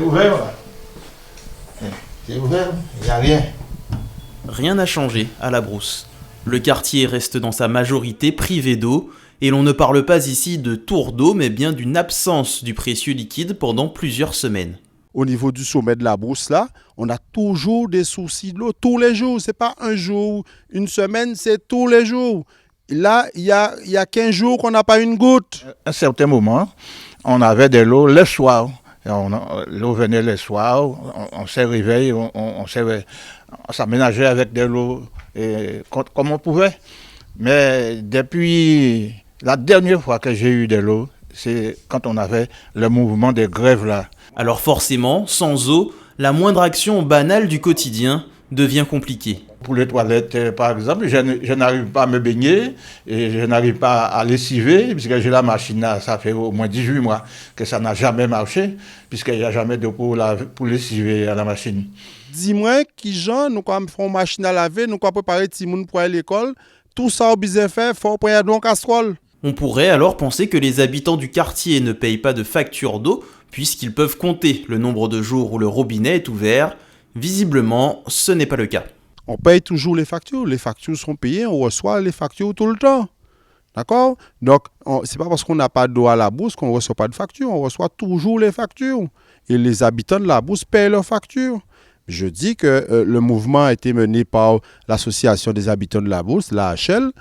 C'est ouvert là. C'est ouvert, il n'y a rien. Rien n'a changé à la Brousse. Le quartier reste dans sa majorité privé d'eau, et l'on ne parle pas ici de tour d'eau, mais bien d'une absence du précieux liquide pendant plusieurs semaines. Au niveau du sommet de la Brousse, là, on a toujours des soucis de l'eau, tous les jours. C'est pas un jour, une semaine, c'est tous les jours. Là, il y a 15 jours qu'on n'a pas une goutte. À un certain moment, on avait de l'eau le soir. L'eau venait le soir, on s'est réveillé, on s'aménageait avec de l'eau comme on pouvait. Mais depuis la dernière fois que j'ai eu de l'eau, c'est quand on avait le mouvement de grève là. Alors forcément, sans eau, la moindre action banale du quotidien devient compliquée. Pour les toilettes, par exemple, je n'arrive pas à me baigner et je n'arrive pas à lessiver puisque j'ai la machine là, ça fait au moins 18 mois que ça n'a jamais marché puisqu'il n'y a jamais d'eau pour lessiver à la machine. Dis-moi qui gens nous quand font machine à laver, nous quand préparer Timoun pour aller à l'école, tout ça au besoin faire, faut prendre donc casserole. On pourrait alors penser que les habitants du quartier ne payent pas de facture d'eau puisqu'ils peuvent compter le nombre de jours où le robinet est ouvert. Visiblement, ce n'est pas le cas. On paye toujours les factures sont payées, on reçoit les factures tout le temps. D'accord? Donc, c'est pas parce qu'on n'a pas d'eau à la Brousse qu'on ne reçoit pas de factures, on reçoit toujours les factures. Et les habitants de la Brousse payent leurs factures. Je dis que le mouvement a été mené par l'association des habitants de la Brousse, l'AHL.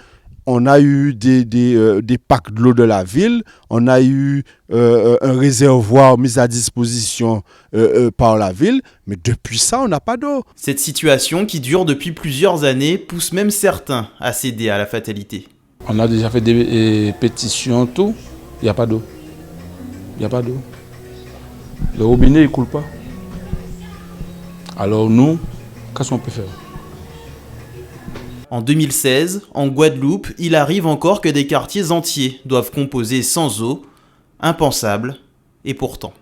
On a eu des packs de l'eau de la ville, on a eu un réservoir mis à disposition par la ville, mais depuis ça, on n'a pas d'eau. Cette situation qui dure depuis plusieurs années pousse même certains à céder à la fatalité. On a déjà fait des pétitions, tout, il n'y a pas d'eau. Il n'y a pas d'eau. Le robinet, il ne coule pas. Alors nous, qu'est-ce qu'on peut faire ? En 2016, en Guadeloupe, il arrive encore que des quartiers entiers doivent composer sans eau. Impensable, et pourtant.